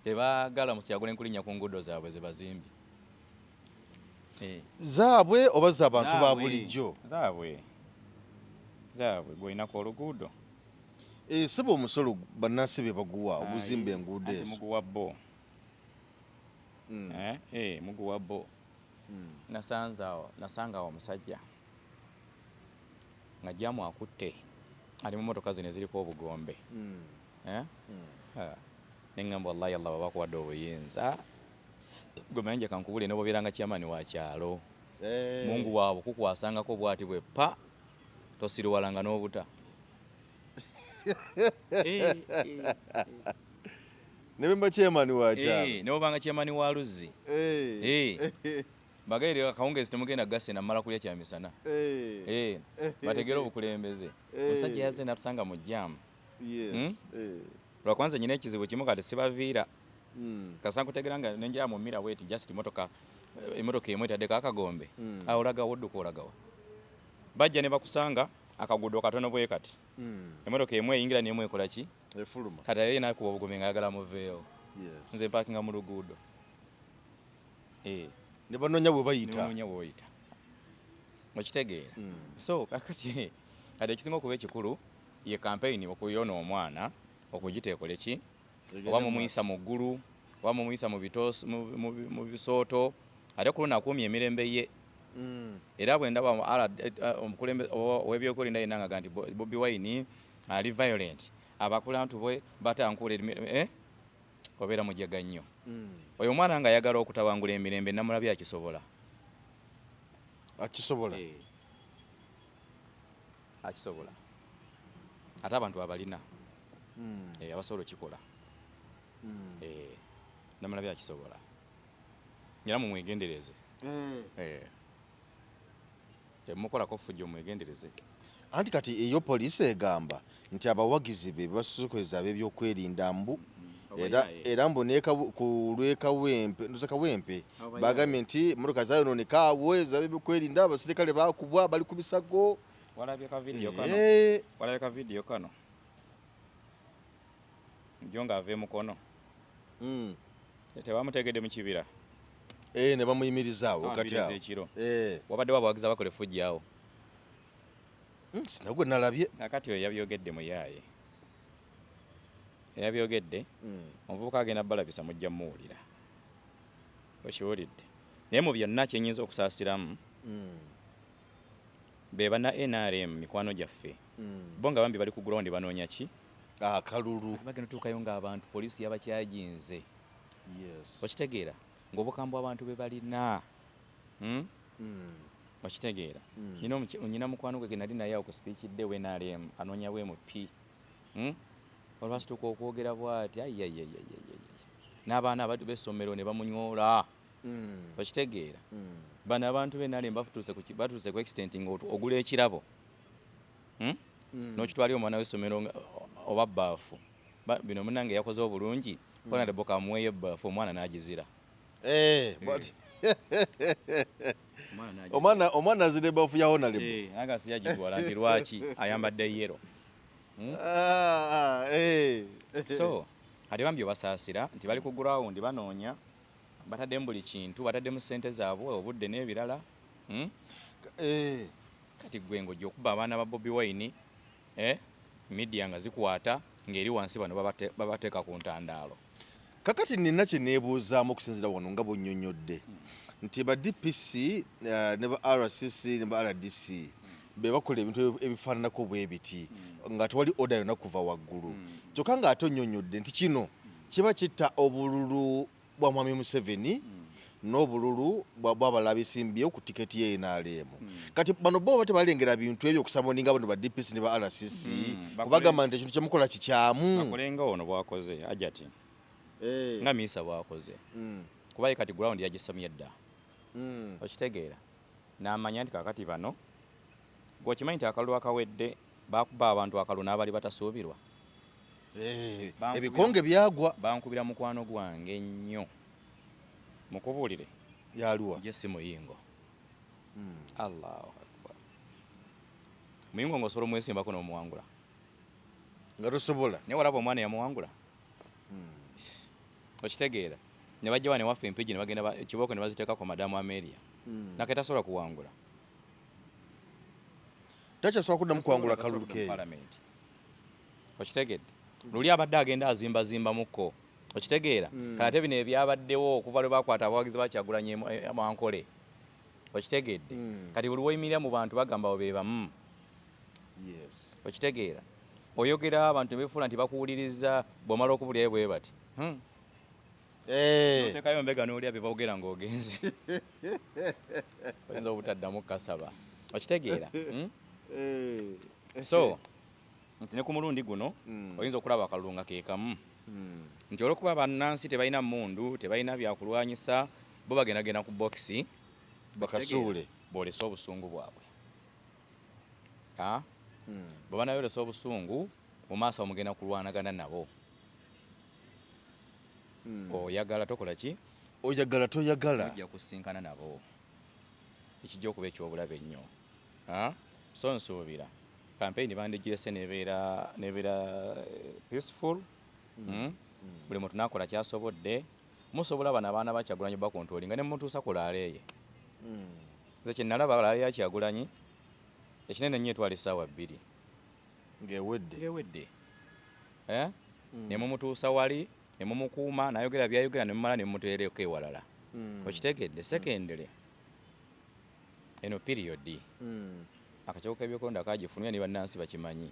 tebaagala Kyagulanyi kulinnya ku nguudo zaabwe ze bazimbi zaabwe oba z'abantu ba bulijjo zaabwe gw'olinako oluguudo siba omusolo bannansi be baguwa obuzimba enguudo ezo muguwa bo muguwa bo nasanga omusajja nga jamu akutte ali mu motoka zino eziriko obugombe neŋŋamba wallahi Allah babakuwadde obuyinza gwe nje kankubule n'obobeeranga chairman wa kyalo mungu waabwe kukwasangako bwati bwe pa tosiruwalanga n'obuta ne bemba chairman wa kyalo ne bobanga chairman wa Luzzi bagaire akawungezi temugenda gasse namala kulya kyamisana bategera obukulembeze omusajja yazze natusanga mu jam lwakwanza nyina ekizibu kimu kati sibaviira kasanga kutegera nga nenjira mu mira weti just emotoka emu etaddeko akagombe awo olagawo odduka olagawa bajja ne bakusanga akagudo katono bwe kati emotoka emu eyingira n'emu ekola ki efuluma kati yali nakuba obugome ngayagala muveewo nze mpakinga mu luguudo ne banoonya bwe bayita okitegeera so kakati kati ekisinga okuba ekikulu ye campaign okuyona omwana okugiteekole ki oba mumuyisa mu ggulu oba mumuyisa mu bisooto ate ku luno akuumye emirembe ye era bwe ndaba omukulembeze ow'ebyokwerinda yenna nga nti Bobi Wine ali violent abakulantu bwe batankuula obeera mujega nnyo oyo omwana nga ayagala okutabangula emirembe namulabye akisobola ate abantu abalina abasobola okikola namulabye akisobola era mumwegendereze temukolako fujjo mwegendereze anti kati eyo poliisi egamba nti abawagizi be basukuliza ab'ebyokwerinda mbu era mboneeka ku lw'ekawempe bagambye nti motoka zayonooneka awo ez'ab'ebyokwerinda abaserikale bakubwa bali ku bisago walabye ka vidiyo kano njo ng'ava emukono tebamutegedde mu kibira ne bamuyimirizaawo kati awo wabadde babawagizi abakola efujja awo sinagwe nalabye nakati oyo yabyogedde muyaaye yabyogedde omuvubuka agenda balabisa mujja muwulira okiwulidde naye mu byonna kyenyinza okusaasiramu be bana NRM mikwano gyaffe bo nga bambi bali ku ground banoonya ki akalulu bagenda tuukayo ng'abantu poliisi yabakyajinze okitegeera ng'obukambwe abantu be balina okitegeera nyina mukwano gwe ge nali naye awo ku speech dde we NRM anoonya bwe mu P olwasituka okwogera bw'ati n'abaana b'essomero ne bamunyoola okitegeera bano abantu be NRM batuuse ku extent nga ogula ekirabo n'okitwalira omwana w'essomero oba bbaafu bino munange yakoze obulungi honorable kamuweeyo ebbaafu omwana n'agizira omwana azira ebbaafu ya honorable agasi yagitwala nti lwaki ayambadde yero so ate bambi obasaasira nti bali ku ground banoonya bataddemu buli kintu bataddemu ssente zaabwe obudde n'ebirala kati gwe ng'ojja okuba abaana ba Bobi Wine media nga zikwata ng'eri wansi bano babateeka ku ntandaalo kakati nina kye neebuuzaamu okusinziira wano nga bw'onnyonnyodde nti ba DPC ne ba RCC ne ba RDC be bakola ebintu ebifaananako bwe biti nga tewali oda yonna kuva waggulu kyokka ng'ate onnyonnyodde nti kino kiba kitta obululu bwa Mwami Museveni n'obululu bw'abalala abesimbyewo ku tiketi ye NRM kati bano bo tebalengera bintu ebyo okusaboninga bano ba DPC ne ba RCC kubagamba nti ekintu kyemukola kikyamu bakolenga ono bwakoze ajati nga miisa bwakoze kuba kati ground yagisamye dda okitegeera n'amanya nti kakati bano gwokimanyi nti akalulu akawedde bakuba abantu akalulu n'abali batasuubirwa ebikonge byagwa bankubira mukwano gwange nnyo mukubuulire yaluwa je si muyingo Allahu akbar muyingo ng'osobola omwesimbako n'omuwangula nga tosobola naye walaba omwana yamuwangula okitegeera ne bajja wane waffe empigi ne bagenda ekibooko ne baziteekako madamu Amelia nake tasobola kuwangula takyasobola kuddamu kuwangula kalulu keeyo okitegedde luli abadde agenda azimbazimba mukko okitegeera kale ate bino ebyabaddewo okuva lwe bakwata abawagizi bakyagulanye Mwankole okitegedde kati buli weyimirira mu bantu bagamba bo be bamu okitegeera oyogera abantu befuula nti bakuwuliriza bw'omala okubulyayo bwe bati otekayo mbega n'olya bye boogera ng'ogenze oyinza obutaddamu kasaba okitegeera so nti ne ku mulundi guno oyinza okulaba akalulu nga ke kamu nti olwokuba bannansi tebalina mmundu tebalina byakulwanyisa bo bagendagenda ku bokisi bakasuule boolesa obusungu bwabwe bwe banayolesa obusungu mu maaso mugenda kulwanagana nabo oyagala tokola ki oyagala toyagala ojja kusinkana nabo ekijja okuba ekyobulabe ennyo so nsuubira campaign bandigirese nebeera peaceful buli muntu nakola kyasobodde musobola bano abaana bakyagulanyi bakontrolinga ne mutuusa ku laaleeye nze kyenalaba laale ya Kyagulanyi ekinene nnyo etwala essaawa 2 ng'ewedde ne mumutuusa wali ne mumukuuma nayogera byayogera ne mumala ne mumuteereko ewalala okitegedde secondary eno period akakiiko k'ebyokulonda kagifunye ne bannansi bakimanyi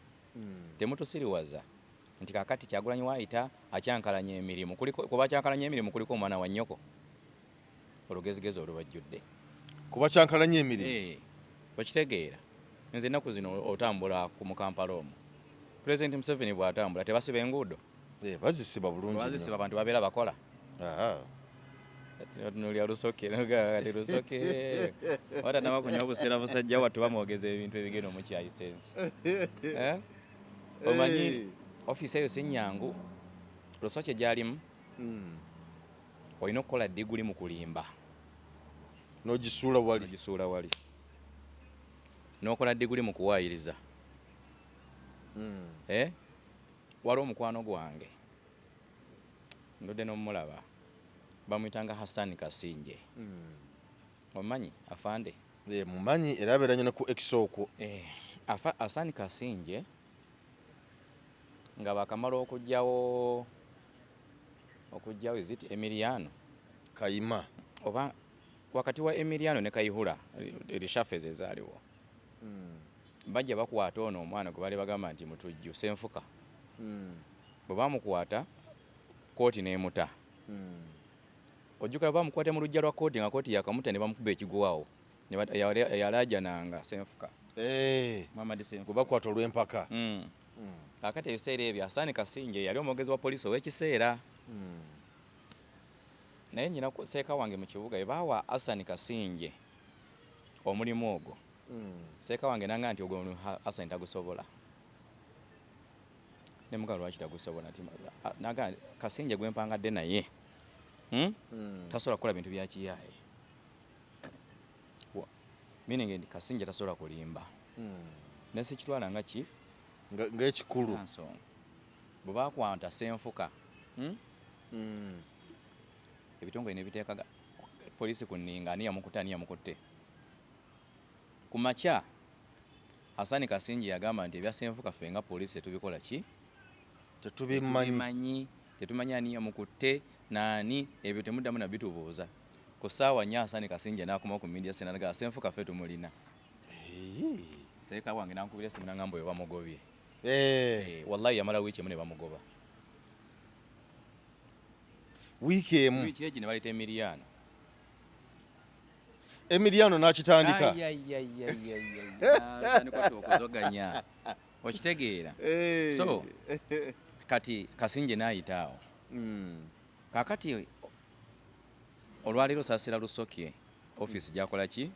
temutusiriwaza nti kakati Kyagulanyi waayita akyankalanya emirimu kuba akyankalanya emirimu kuliko omwana wa nnyoko olugezigezi olubajjudde kuba kyankalanya emirimu okitegeera nze ennaku zino otambula ku mukampala omwo President Museveni bw'atambula tebasiba enguudo bazisiba bulungi bazisiba abantu babeera bakola nolya lusoke kati lusoke watanaba kunywa obuseera busajja wattu bamwogeza ebintu ebigenda omukyayisensi omanyi ofiisi eyo si nnyangu lusoke gyalimu olina okukola diguli mu kulimba n'ogisuula wali n'okola diguli mu kuwaayiriza waliwo omukwano gwange ndudde n'omulaba bamuyitanga Hassan Kasinje omanyi afande mumanyi era abeeranye ne ku ekisoko Hassan Kasinje nga bakamala okugyawo iziti Emiliano Kayima oba wakati wa Emiliano ne Kayihura erishafeze ezaaliwo bajja bakwata ono omwana gwe bali bagamba nti mutujju Senfuka bwe bamukwata kooti n'emuta ojjukira bamukwata mu lujja lwa kooti nga kooti yakamuta ne bamukuba ekigwawo yalajananga Senfuka Muhammad Senfuka gwe bakwata olw'empaka kakati ebiseera ebyo Hassan Kasinje yali omwogezi wa poliisi ow'ekiseera naye nyina seeka wange mu kibuga ebaawa Hassan Kasinje omulimu ogwo seeka wange nanga nti ogwo Hassan tagusobola ne mugalo lwaki tagusobola naga Kasinje gwempangadde naye tasobola kukola bintu bya kiyaaye meaning nti Kasinje tasobola kulimba nesi kitwala nga ki ng'ekikulu bwe bakwanta Senfuka ebitongole ne biteekaga poliisi ku nninga ani yamukutte ku makya Hassan Kasinje yagamba nti ebya Senfuka ffe nga poliisi tubikola ki tetubimanyi tetumanyi ani yamukutte naani ebyo temuddamu nabitubuuza ku ssaawa 4 Hassan Kasinje n'akoma ku media center naga Senfuka ffe tumulina seeka wange nankubira esimu nangamba oyo bamugobye wallahi yamala wiiki emu ne bamugoba wiiki emu wiiki egi ne baleta Emiliano n'akitandika okuzoganya okitegeera so kati Kasinje n'ayitaawo kakati olwaliro Saasira Lusokye office gyakola ki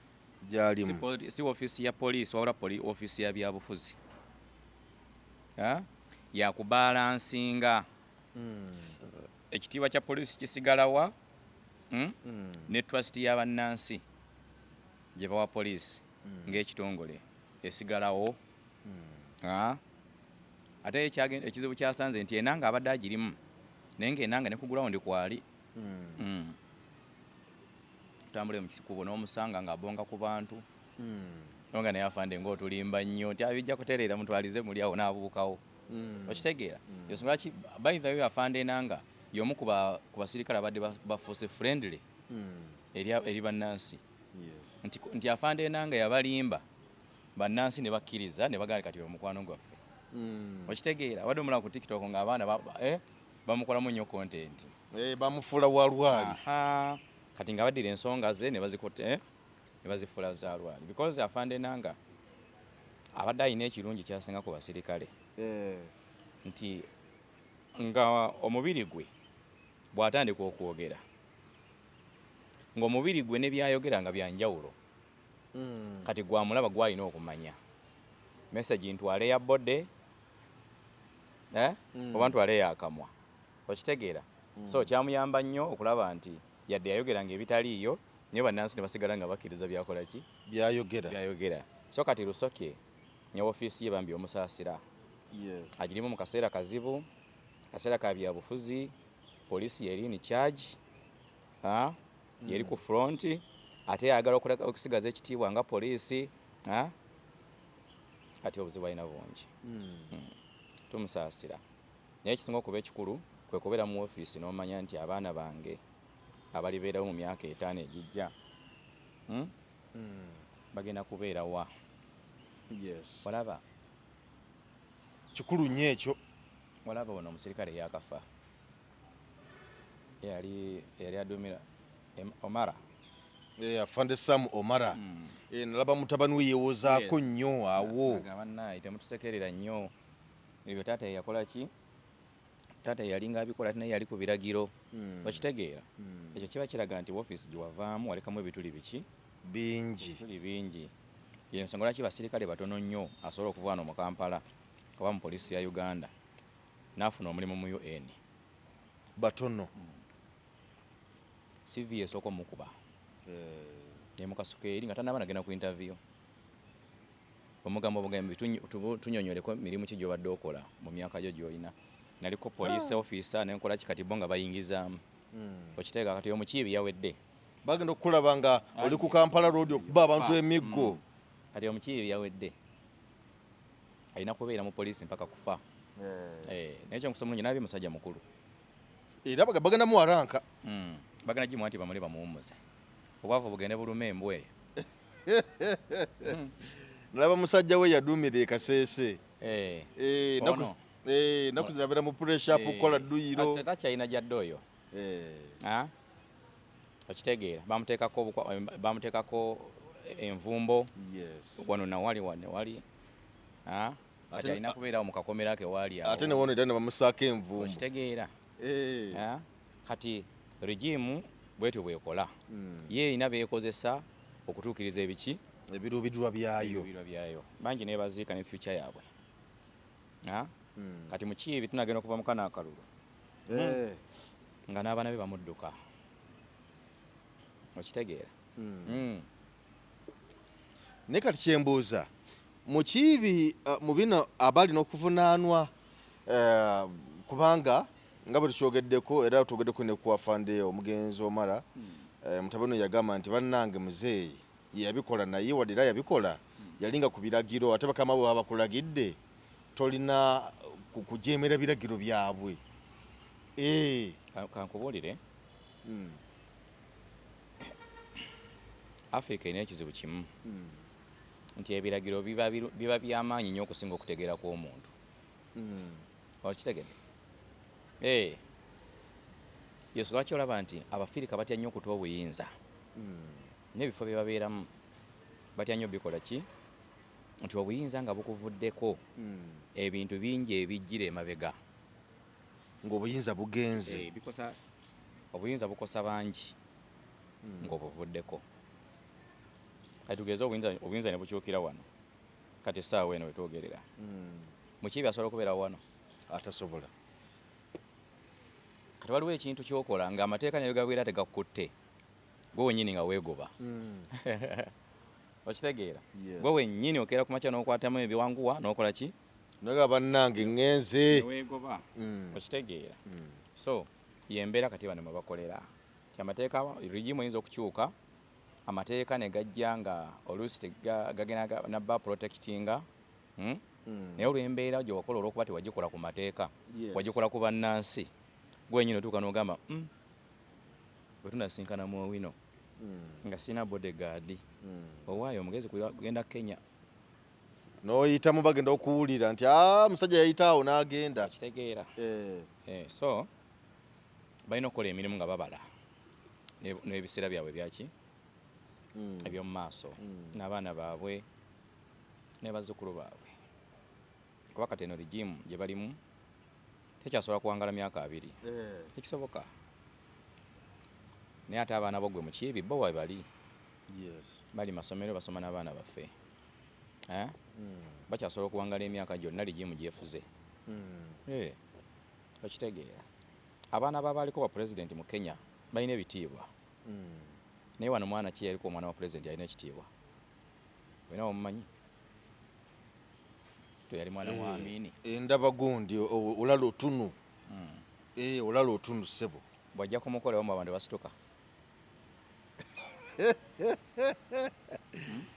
gyalimu si office ya poliisi wabula office ya byabufuzi yakubalansinga ekitiibwa kya poliisi kisigalawa ne trust y'abannansi gye bawa poliisi ng'ekitongole esigalawo ate ekizibu kyasanze nti enanga abadde agirimu naye ng'enanga ne ku ground kwali tutambule mu kisikubo n'omusanga ng'abonga ku bantu nga naye afande ng'otulimba nnyo nti abijja kutereera mutwalize muli awo n'abuukawo okitegeera ensonga lwaki by the way afande enanga y'omu ku basirikale abadde bafuuse friendly eri bannansi nti afande enanga yabalimba bannansi ne bakkiriza ne bagamba kati omukwano gwaffe okitegeera abadde omulaba ku TikTok ng'abaana bamukolamu nnyo content bamufuula walwali kati nga baddira ensonga ze ne bazifuula za lwali because afande enanga abadde alina ekirungi kyasinga ku basirikale nti nga omubiri gwe bw'atandika okwogera ng'omubiri gwe ne byayogera nga byanjawulo kati gwamulaba gwalina okumanya message ntwale ya bode oba ntwale yakamwa okitegeera so kyamuyamba nnyo okulaba nti yadde yayogeranga ebitaliiyo naye bannansi ne basigala nga bakkiriza byakola ki byayogera so kati Lusokye ne ofiisi ye bambi omusaasira agirimu mu kaseera kazibu kaseera ka byabufuzi poliisi yeri in charge yeri ku front ate yagala okusigaza ekitiibwa nga poliisi kati obuzibu alina bungi tumusaasira naye ekisinga okuba ekikulu kwe kubeera mu ofiisi n'omanya nti abaana bange abalibeerawo mu myaka 5 egijja bagenda kubeera wa walaba kikulu nnyo ekyo walaba ono omusirikale yakafa yali adumira Omara afande Sam Omara nalaba mutabani we yewozaako nnyo awo bannaye temutusekerera nnyo ebyo taata yakola ki taata yalinga abikola naye yali ku biragiro bakitegeera ekyo kiba kiraga nti ofiisi giwavaamu walekamu ebituli biki bingi yensonga lwaki basirikale batono nnyo asobola okuva wano mu Kampala oba mu poliisi ya Uganda n'afuna omulimu mu UN batono CV esooka omukuba mukasukeeri nga tanaba nagenda ku interview omugambo tunyonyoleko mirimu ki gyobadde okola mu myaka gyo gyolina naliko police officer nenkola ki kati bo nga bayingizaamu okiteeka kati omukiibi yawedde bagenda okukulaba nga oli ku Kampala road okuba abantu emiggo kati omukiibi yawedde alina kubeera mu poliisi mpaka kufa naye kyenkusa mulungi nabye musajja mukulu era bagenda muwaranka bagenda gimuwa nti bamuli bamuwummuze obwavu bugende buluma embwa eyo nalaba musajja we yaduumira ekaseese naku zinabeera mu pressure kukola dduyiro takyalina gyadde oyo okitegeera bamuteekako envumbo wano nawali kati alina kubeerawo mu kakomera ke waali awo ate newono era ne bamusaako envumbo okitegeera kati regimu bwetyo bwekola ye erina beekozesa okutuukiriza ebiki ebiruubirirwa byayo bangi nebaziika ne future yaabwe kati mukiibi tunagenda okuva mu kana akalulu nga n'abaana be bamudduka okitegeera naye kati kyembuuza mukiibi mu bino aba alina okuvunaanwa kubanga nga bwe tukyogeddeko era twogeddeko ne ku afande omugenzi Omara mutabani yagamba nti bannange muzeeyi yabikola naye wadde era yabikola yalinga ku biragiro ate bakama bwe baba bakulagidde tolina kujeemera biragiro byabwe kankubuulire Africa erina ekizibu kimu nti ebiragiro biba byamaanyi nnyo okusinga okutegeera kw'omuntu okitegedde yesu lwaki olaba nti Abafirika batya nnyo okuta obuyinza n'ebifo bye babeeramu batya nnyo bikola ki nti obuyinza nga bukuvuddeko ebintu bingi ebijjira emabega ng'obuyinza bugenze obuyinza bukosa bangi ng'obuvuddeko. Kati tugeze obuyinza ne bukyukira wano kati essaawa eno wetwogerera Mukiibi asobola okubeera wano atasobola. kati waliwo ekintu kyokola ng'amateeka nayo gabeera tegakutte gwe wennyini nga weegoba okitegeera gwe wennyini okeera ku makya n'okwatamu ebiwanguwa n'okola ki naga bannange ŋŋenze weegoba okitegeera so yembeera kati bano mwe bakolera amateeka regimu eyinza okukyuka amateeka ne gajja nga oluusi gagenda nabba protectinga naye olw'embeera gye wakola olw'okuba tewagikola ku mateeka wagikola ku bannansi gwenyini otuuka n'ogamba bwe tunasinkana mu Owino nga sina bodyguard owaayo omugezi kugenda Kenya n'oyitamu bagenda okuwulira nti musajja yayitaawo n'agenda kitegeera so balina okukola emirimu nga babala n'ebiseera byabwe byaki eby'omu maaso n'abaana baabwe ne bazzukulu baabwe kuba kati eno regimu gye balimu tekyasobola kuwangala myaka 2 tekisoboka naye ate abaana boggwe Mukiibi bo webali bali masomero basoma n'abaana baffe bakyasobola okuwangala emyaka gyonna regimu gyefuze okitegeera abaana babaliko ba pulezidenti mu Kenya balina ebitiibwa naye wano mwana ki yaliko omwana wa pulezidenti alina ekitiibwa wena omumanyi yali mwana wa Amini endaba gundi olala otunu olala otunu ssebo bwajja kumukolewo mu abantu basituka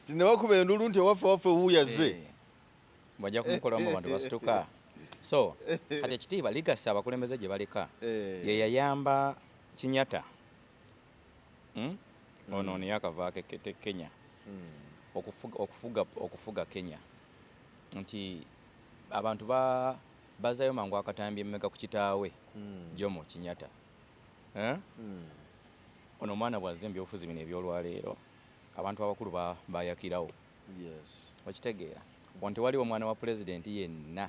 tinewakuba endulu nti waffe wuuyaze bwajja kumukolewo mu abantu basituka so kati ekitiibwa ligasa abakulembeze gye baleka ye yayamba Kinyatta ono niyo akavaako Kenya okufuga Kenya nti abantu bazayo mangu akatambi emmega ku kitaawe Jomo Kinyatta ono omwana bwazze ebyobufuzi bino ebyolwaleero abantu abakulu bayakirawo okitegeera nti waliwo omwana wa pulezidenti yenna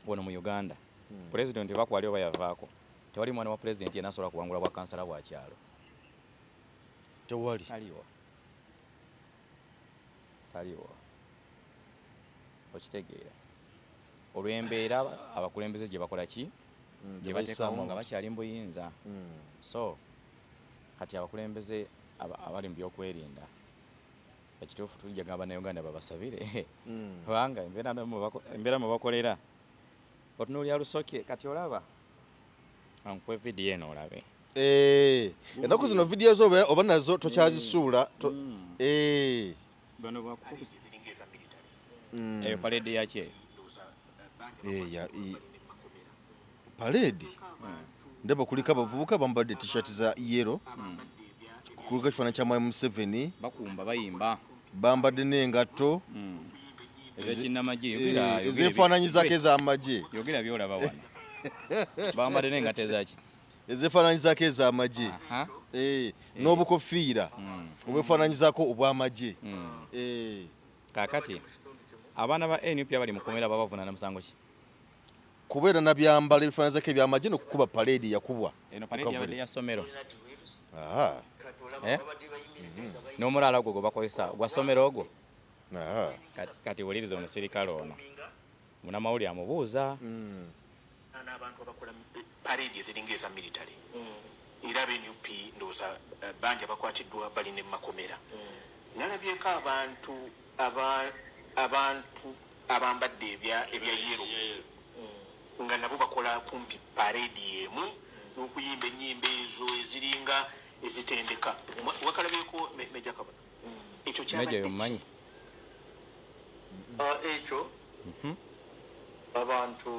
wano mu Uganda pulezidenti bakwali oba yavaako tewali mwana wa pulezidenti yenna asobola kuwangula bwa kansala bwa kyalo tewali taliwo okitegeera olw'embeera abakulembeze gye bakola ki gye bateekawo nga bakyali mu buyinza so kati abakulembeze abali mu byokwerinda ekituufu tujja gamba Bannayuganda babasabire kubanga embeera mwe bakolera otunuulya Lusokye kati olaba ankwe vidiyo eno olabe ennaku zino vidiyo zo oba nazo tokyazisuula bano eyo paledi yakye paledi ndaba kuliko abavubuka bambadde t-shirt za yero kuliko ekifaananyi kya Mwami Museveni bakumba bayimba bambadde n'engatto ezeefaananyizako ez'amagye yogera byolaba wano bambadde n'engatto ezaki ezeefaananyizako ez'amagye n'obukofiira obwefaananyizako obw'amagye kaakati abaana ba NUP abali mu kkomera babavunaana musango ki kubeera na byambalo ebifaananyizako ebyamagye n'okukuba paleedi yakubwa eno paleedi yabadde ya ssomero n'omulaala ogwo gwe bakozesa gwa ssomero ogwo kati wuliriza omusirikale ono munamawulire amubuuza n'abantu abakola paleedi eziringa eza military era NUP ndowooza bangi abakwatiddwa balina emakomera nalabyeko abantu abambadde ebya yero nga nabo bakola kumpi paleedi emu n'okuyimba ennyimba ezo eziringa ezitendeka wakalabyeko Meja Kabona ekyo kyabadde ekyo abantu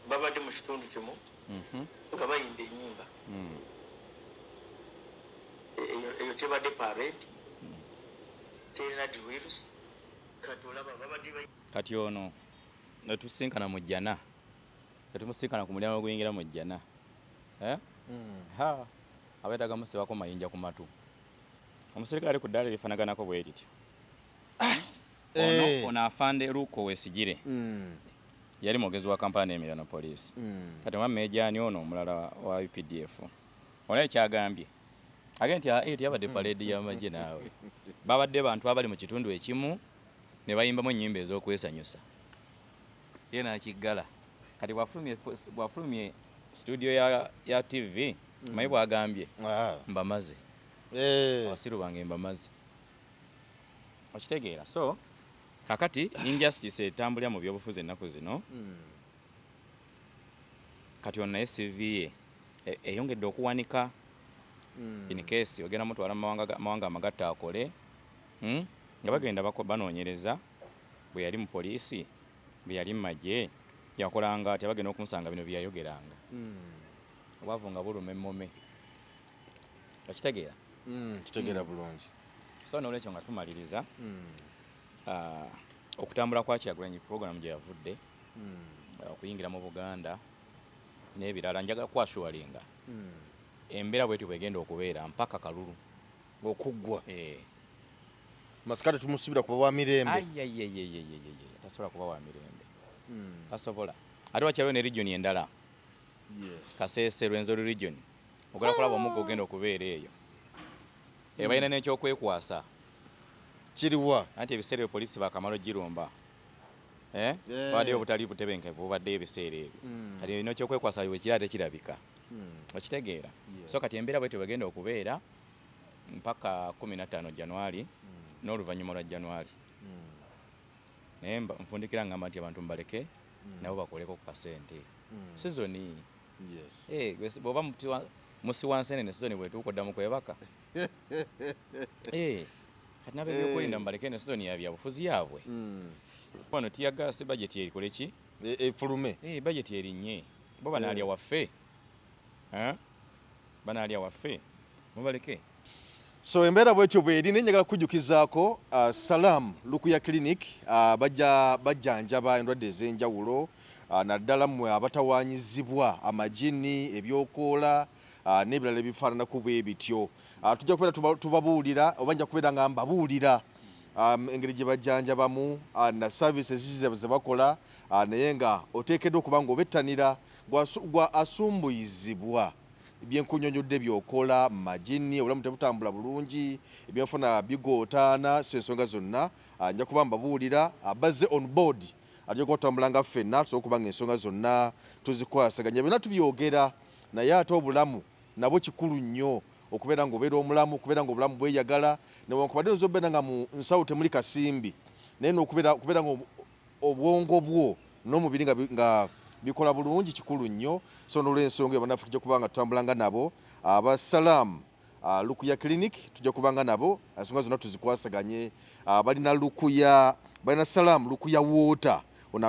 babadde mu kitundu kimu nga bayimba ennyimba eyo tebadde parade terina drills kati olaba babadde kati ono netusinkana mu jjana tetumusinkana ku mulyango oguyingira mu jjana abeetaga musibako mayinja ku matu omusirikale ali ku ddaala erifaanaganako bwe lityo ono afande Luuko Wesigire yali mwogezi wa Kampala n'emirano poliisi kati mwami Ejani ono omulala wa UPDF ono ekyagambye agenti eti yabadde parade y'amagye naawe babadde bantu abali mu kitundu ekimu ne bayimbamu ennyimba ez'okwesanyusa ye n'akiggala kati bwafulumye studio ya TV mayi bwagambye mbamaze abasiru bange mbamaze okitegeera so kakati injustice etambulira mu byobufuzi ennaku zino kati ono naye CV ye eyongedde okuwanika in case ogenda mutwala mawanga amagatte akole nga bagenda banoonyereza bwe yali mu poliisi bwe yali mu magye yakolanga ati bagenda okumusanga bino byeyayogeranga obwavu nga buluma emmome okitegeera kitegeera bulungi so n'olwekyo nga tumaliriza okutambula kwa Kyagulanyi program gye yavudde okuyingira mu Buganda n'ebirala njagala kwashuwalinga embeera bwetyo bwegenda okubeera mpaka kalulu okuggwa masikati tumusubira kuba wa mirembe tasobola kuba wa mirembe tasobola ate wakyaliwo ne region endala Kasese Rwenzori region ogala kulaba omugga ogenda okubeera eyo balina n'ekyokwekwasa kiriwa anti ebiseera ebyo poliisi bakamala ogirumba baddeyo obutali butebenkevu bubaddeyo ebiseera ebyo kati olina ekyokwekwasa bwe kiraate kirabika okitegeera so kati embeera bwetyo bwegenda okubeera mpaka 15 January n'oluvannyuma lwa January naye nfundikira ngamba nti abantu mbaleke nabo bakoleko ku kasente sizoni bw'oba musi wansenene sizoni bwetuuka odda mu kwebaka kati nabo ebyokwerinda mubaleke ne sizoni yabyabufuzi yaabwe wano tiyagasi bajeti erikole ki efulume bajeti erinnye bo banaalya waffe banaalya waffe mubaleke so embeera bwetyo bweri nenjagala kujjukizaako Salam Lukuya Clinic bajjanjaba endwadde ez'enjawulo naddala mmwe abatawaanyizibwa amajini ebyokoola n'ebirala ebifaananaku bwe bityo tujja kubeera tubabuulira oba nja kubeera nga mbabuulira engeri gye bajjanjabamu na services ze bakola naye nga oteekeddwa okuba nga obettanira gwa asumbuyizibwa ebyenkunyonyodde byokola majini obulamu tebutambula bulungi ebyenfuna bigootaana so ensonga zonna nja kuba mbabuulira abazze on board ajja kubatambula nga ffenna tusobola okuba nga ensonga zonna tuzikwasaganya byonna tubyogera naye ate obulamu nabwo kikulu nnyo okubeera nga obeera omulamu okubeera nga obulamu bweyagala newankubadde oyinza okubeera nga mu nsawo temuli kasimbi naye okubeera nga obwongo bwo n'omubiri nga bikola bulungi kikulu nnyo so n'olw'ensonga eyo bannaffe tujja kuba nga tutambulanga nabo aba Salam Lukuya Clinic tujja kubanga nabo ensonga zonna tuzikwasaganye balina Salam Lukuya Water ono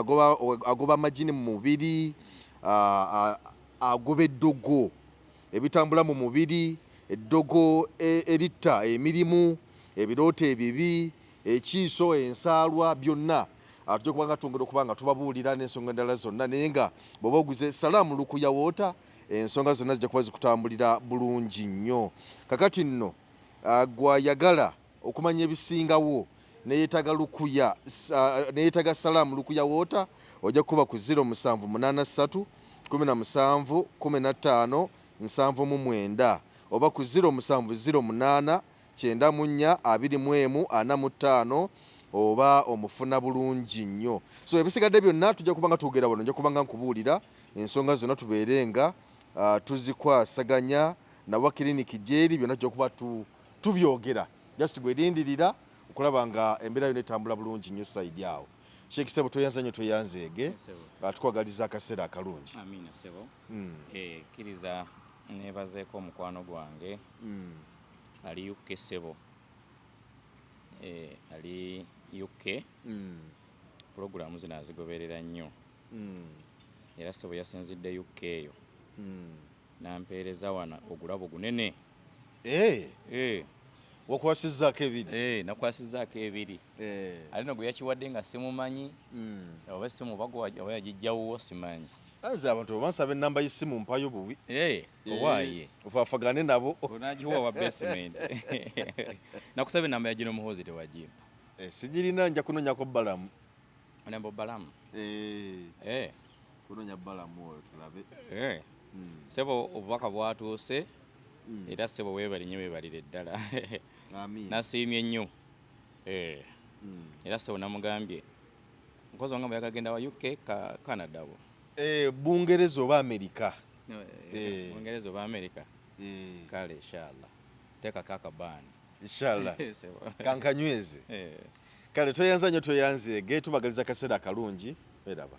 agoba amagini mu mubiri agoba eddogo ebitambula mu mubiri eddogo eritta emirimu ebirooto ebibi ekiiso ensaalwa byonna tujja kubanga twongera okubanga tubabuulira n'ensonga endala zonna naye nga bw'oba oguze Salam Lukuya Water ensonga zonna zijja kuba zikutambulira bulungi nnyo kakati nno gwayagala okumanya ebisingawo neyeetaga Salam Lukuya Water ojja kuba ku 0783 17 15 79 oba ku 0708 94 21 45 oba omufuna bulungi nnyo so ebisigadde byonna tujja kubanga twogera wano nja kubanga nkubuulira ensonga zonna tubeerenga tuzikwasaganya nawa kiriniki gyeri byonna tujja kuba tubyogera just gwerindirira okulaba nga embeera yonna etambula bulungi nnyo saidi awo Sheikh Sebo toyanza nnyo toyanzeege tukwagaliza akaseera akalungi amina Sebo kiriza nebazeeko omukwano gwange ali UK Sebo ali UK programu zino azigoberera nnyo era Sebo yasinzidde UK eyo nampeereza wana ogulabo gunene wakwasizzaako ebiri nakwasizzaako ebiri ali no gwe yakiwadde nga simumanyi oba essimu oba yagijjawuwo simanyi anze abantu bansaba ennamba y'essimu mpayo buwi owaaye ofaafagane nabo onagiwa wa basement nakusaba ennamba yagino muhoozi tewagimpa sigirina nja kunonyako Balamu onemba Balamu kunonya balamu oyo tulabe. Sebo obubaka bwatuuse era sebo weebalinye weebalire ddala. Nasiimye nnyo era sebo namugambye nkozi wange muyagala genda wa UK Canada bo Bungereza oba Amerika. Bungereza oba Amerika. Kale inshallah teekako akabaani inshallah kankanyweze. Kale toyanza nnyo toyanzeege tubagaliza kaseera akalungi. Meraba.